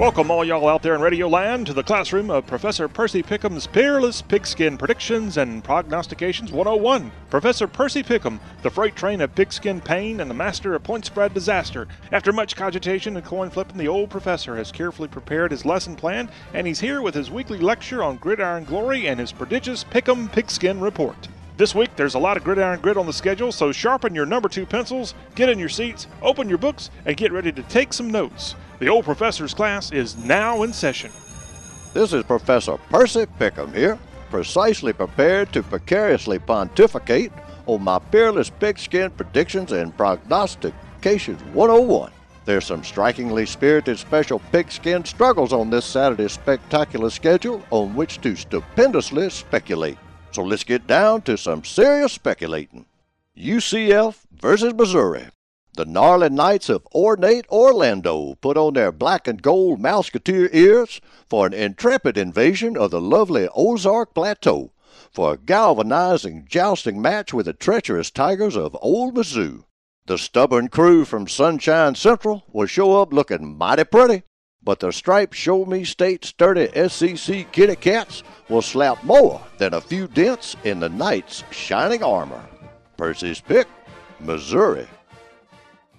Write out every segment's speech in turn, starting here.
Welcome all y'all out there in Radio Land to the classroom of Professor Percy Pickem's Peerless Pigskin Predictions and Prognostications 101. Professor Percy Pickem, the freight train of pigskin pain and the master of point spread disaster. After much cogitation and coin flipping, the old professor has carefully prepared his lesson plan, and he's here with his weekly lecture on gridiron glory and his prodigious Pickem Pigskin Report. This week, there's a lot of gridiron grit on the schedule, so sharpen your number 2 pencils, get in your seats, open your books, and get ready to take some notes. The old professor's class is now in session. This is Professor Percy Pickem here, precisely prepared to precariously pontificate on my Peerless Pigskin Predictions and Prognostications 101. There's some strikingly spirited special pigskin struggles on this Saturday's spectacular schedule on which to stupendously speculate. So let's get down to some serious speculating. UCF versus Missouri. The gnarly Knights of ornate Orlando put on their black and gold mousketeer ears for an intrepid invasion of the lovely Ozark Plateau for a galvanizing jousting match with the treacherous Tigers of Old Mizzou. The stubborn crew from Sunshine Central will show up looking mighty pretty, but the striped Show Me State sturdy SEC kitty cats will slap more than a few dents in the Knights' shining armor. Percy's pick, Missouri.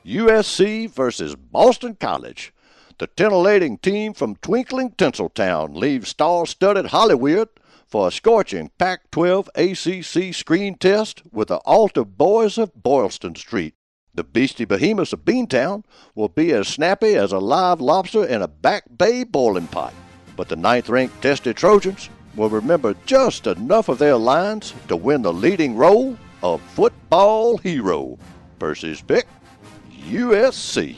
USC versus Boston College. The titillating team from twinkling Tinseltown leaves star-studded Hollywood for a scorching Pac-12 ACC screen test with the altar boys of Boylston Street. The beastie behemoths of Beantown will be as snappy as a live lobster in a Back Bay boiling pot. But the 9th-ranked testy Trojans will remember just enough of their lines to win the leading role of football hero. Percy's pick, USC.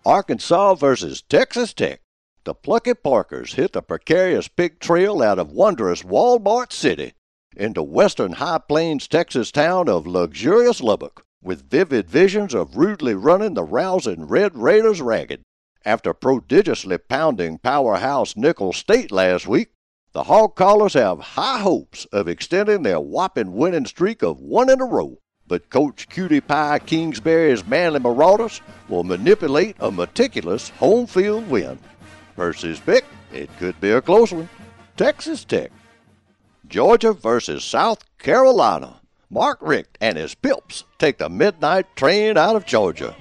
Arkansas versus Texas Tech. The plucky Parkers hit the precarious pig trail out of wondrous Walmart City into western High Plains Texas town of luxurious Lubbock, with vivid visions of rudely running the rousing Red Raiders ragged. After prodigiously pounding powerhouse Nicholls State last week, the Hog Callers have high hopes of extending their whopping winning streak of 1 in a row. But Coach Cutie Pie Kingsbury's Manly Marauders will manipulate a meticulous home field win. Percy's pick, it could be a close one. Texas Tech. Georgia versus South Carolina. Mark Richt and his Pips take the midnight train out of Georgia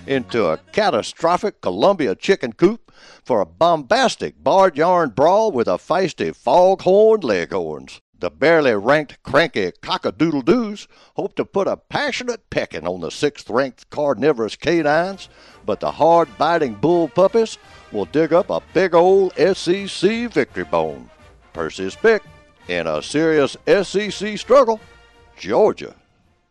into a catastrophic Columbia chicken coop for a bombastic barred yarn brawl with a feisty foghorn leghorns. The barely ranked cranky cockadoodle-doos hope to put a passionate pecking on the 6th-ranked carnivorous canines, but the hard-biting bull puppies will dig up a big old SEC victory bone. Percy's pick, in a serious SEC struggle, Georgia.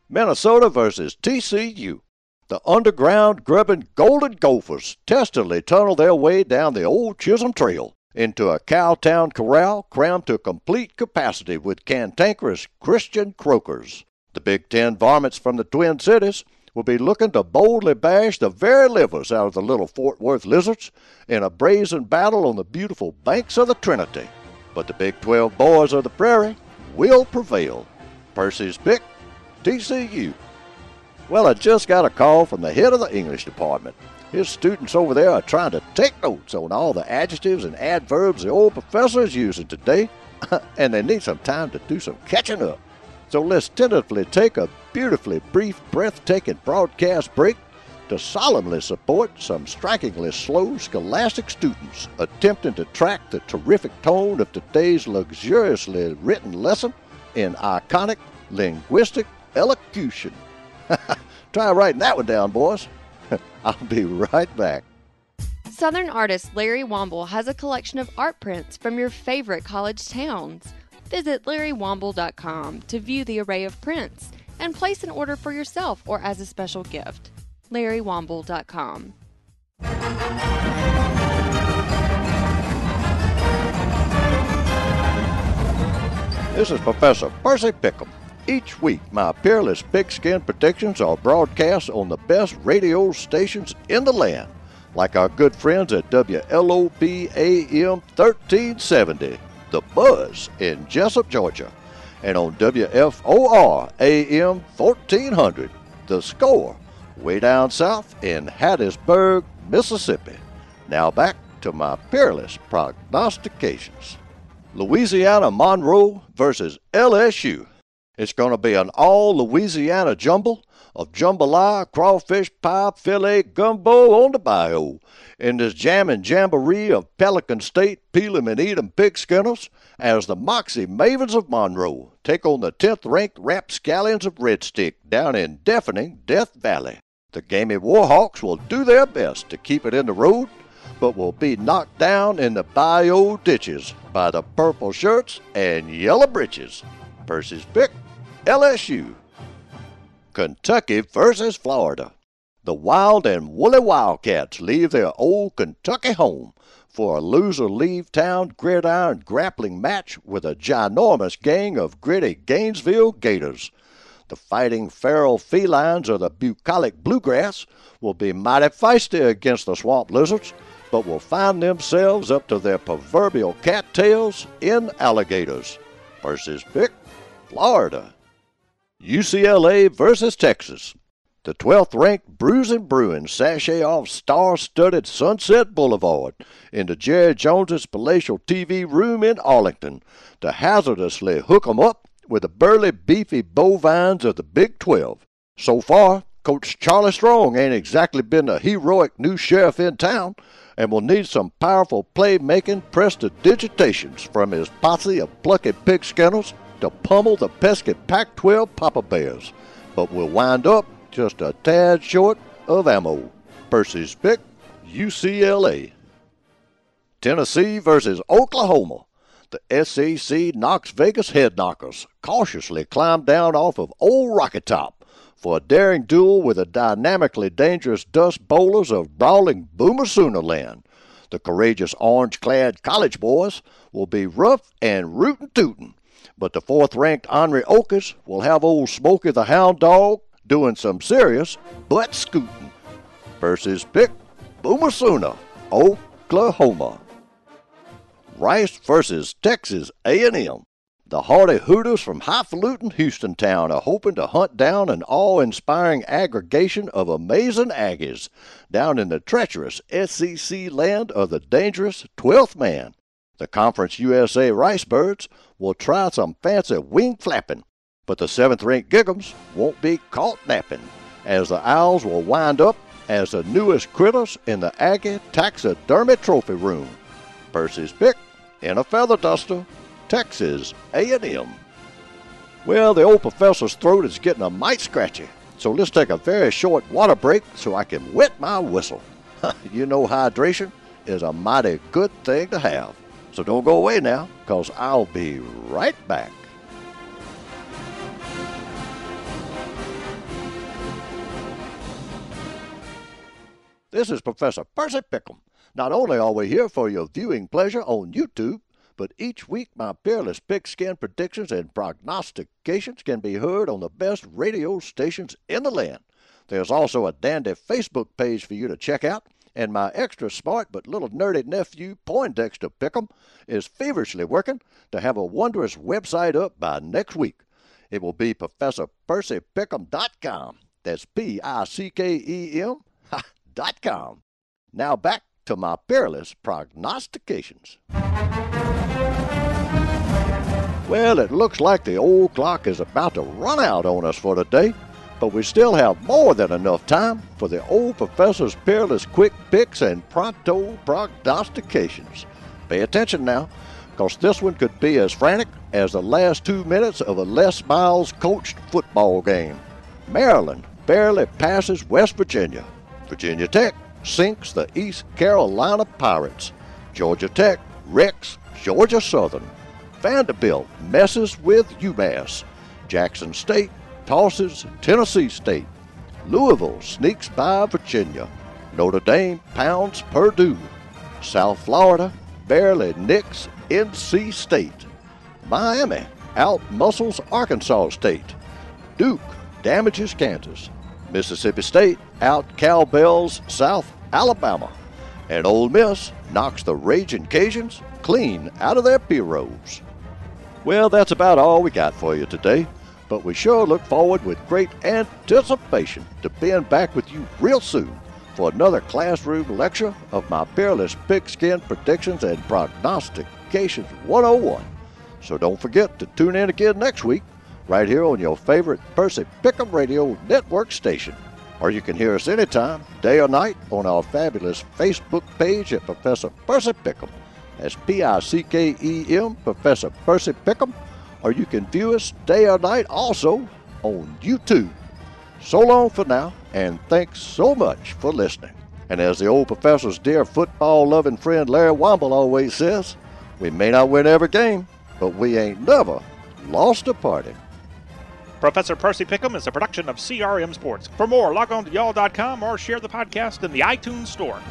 Minnesota versus TCU. The underground grubbing Golden Gophers testily tunnel their way down the old Chisholm Trail into a Cowtown corral crammed to complete capacity with cantankerous Christian croakers. The Big Ten varmints from the Twin Cities will be looking to boldly bash the very livers out of the little Fort Worth Lizards in a brazen battle on the beautiful banks of the Trinity. But the Big 12 boys of the Prairie will prevail. Percy's pick, TCU. Well, I just got a call from the head of the English department. His students over there are trying to take notes on all the adjectives and adverbs the old professor is using today, and they need some time to do some catching up. So let's tentatively take a beautifully brief, breathtaking broadcast break to solemnly support some strikingly slow scholastic students attempting to track the terrific tone of today's luxuriously written lesson in iconic linguistic elocution. Try writing that one down, boys. I'll be right back. Southern artist Larry Womble has a collection of art prints from your favorite college towns. Visit LarryWomble.com to view the array of prints and place an order for yourself or as a special gift. LarryWomble.com. This is Professor Percy Pickem. Each week, my Peerless Pigskin Predictions are broadcast on the best radio stations in the land, like our good friends at WLOB AM 1370, The Buzz in Jessup, Georgia, and on WFOR AM 1400, The Score, way down south in Hattiesburg, Mississippi. Now back to my peerless prognostications. Louisiana Monroe versus LSU. It's going to be an all-Louisiana jumble of jambalaya, crawfish pie, filet gumbo on the bayou in this jam and jamboree of Pelican State, peel 'em and eat 'em pigskinners as the Moxie Mavens of Monroe take on the 10th-ranked rapscallions of Red Stick down in deafening Death Valley. The gamey Warhawks will do their best to keep it in the road, but will be knocked down in the bayou ditches by the purple shirts and yellow breeches. Percy's pick, LSU. Kentucky versus Florida. The Wild and Woolly Wildcats leave their old Kentucky home for a loser-leave-town gridiron grappling match with a ginormous gang of gritty Gainesville Gators. The fighting feral felines of the bucolic bluegrass will be mighty feisty against the swamp lizards, but will find themselves up to their proverbial cattails in alligators. Percy's pick, Florida. UCLA versus Texas. The 12th-ranked Bruising Bruins sashay off star-studded Sunset Boulevard into Jerry Jones's palatial TV room in Arlington to hazardously hook 'em up with the burly, beefy bovines of the Big 12. So far, Coach Charlie Strong ain't exactly been the heroic new sheriff in town and will need some powerful playmaking prestidigitations from his posse of plucky pigskinners to pummel the pesky Pac-12 Papa Bears, but will wind up just a tad short of ammo. Percy's pick, UCLA. Tennessee versus Oklahoma. The SEC Knox Vegas head-knockers cautiously climb down off of Old Rocky Top for a daring duel with the dynamically dangerous dust bowlers of brawling Boomer Sooner Land. The courageous orange-clad college boys will be rough and rootin'-tootin', but the 4th-ranked Henry Oakers will have old Smokey the Hound Dog doing some serious butt scooting. Percy's pick, Boomer Sooner, Oklahoma. Rice versus Texas A&M. The hardy Hooters from highfalutin Houstontown are hoping to hunt down an awe-inspiring aggregation of amazing Aggies down in the treacherous SEC land of the dangerous 12th man. The Conference USA Ricebirds will try some fancy wing flapping, but the 7th-ranked Giggums won't be caught napping, as the Owls will wind up as the newest critters in the Aggie Taxidermy Trophy Room. Percy's pick, in a feather duster, Texas A&M. Well, the old professor's throat is getting a mite scratchy, so let's take a very short water break so I can wet my whistle. You know hydration is a mighty good thing to have. So don't go away now, because I'll be right back. This is Professor Percy Pickem. Not only are we here for your viewing pleasure on YouTube, but each week my peerless pigskin predictions and prognostications can be heard on the best radio stations in the land. There's also a dandy Facebook page for you to check out, and my extra smart but little nerdy nephew, Poindexter Pickem, is feverishly working to have a wondrous website up by next week. It will be ProfessorPercyPickem.com. That's PICKEM.com. Now back to my peerless prognostications. Well, it looks like the old clock is about to run out on us for today, but we still have more than enough time for the old professor's peerless quick picks and pronto prognostications. Pay attention now, because this one could be as frantic as the last 2 minutes of a Les Miles coached football game. Maryland barely passes West Virginia. Virginia Tech sinks the East Carolina Pirates. Georgia Tech wrecks Georgia Southern. Vanderbilt messes with UMass. Jackson State tosses Tennessee State. Louisville sneaks by Virginia. Notre Dame pounds Purdue. South Florida barely nicks NC State. Miami outmuscles Arkansas State. Duke damages Kansas. Mississippi State out-cowbells South Alabama. And Ole Miss knocks the Ragin' Cajuns clean out of their pirogues. Well, that's about all we got for you today, but we sure look forward with great anticipation to being back with you real soon for another classroom lecture of my peerless pigskin predictions and prognostications 101. So don't forget to tune in again next week, right here on your favorite Percy Pickem Radio Network station. Or you can hear us anytime, day or night, on our fabulous Facebook page at Professor Percy Pickem. That's P-I-C-K-E-M, Professor Percy Pickem. Or you can view us day or night also on YouTube. So long for now, and thanks so much for listening. And as the old professor's dear football-loving friend Larry Womble always says, we may not win every game, but we ain't never lost a party. Professor Percy Pickem is a production of CRM Sports. For more, log on to y'all.com or share the podcast in the iTunes Store.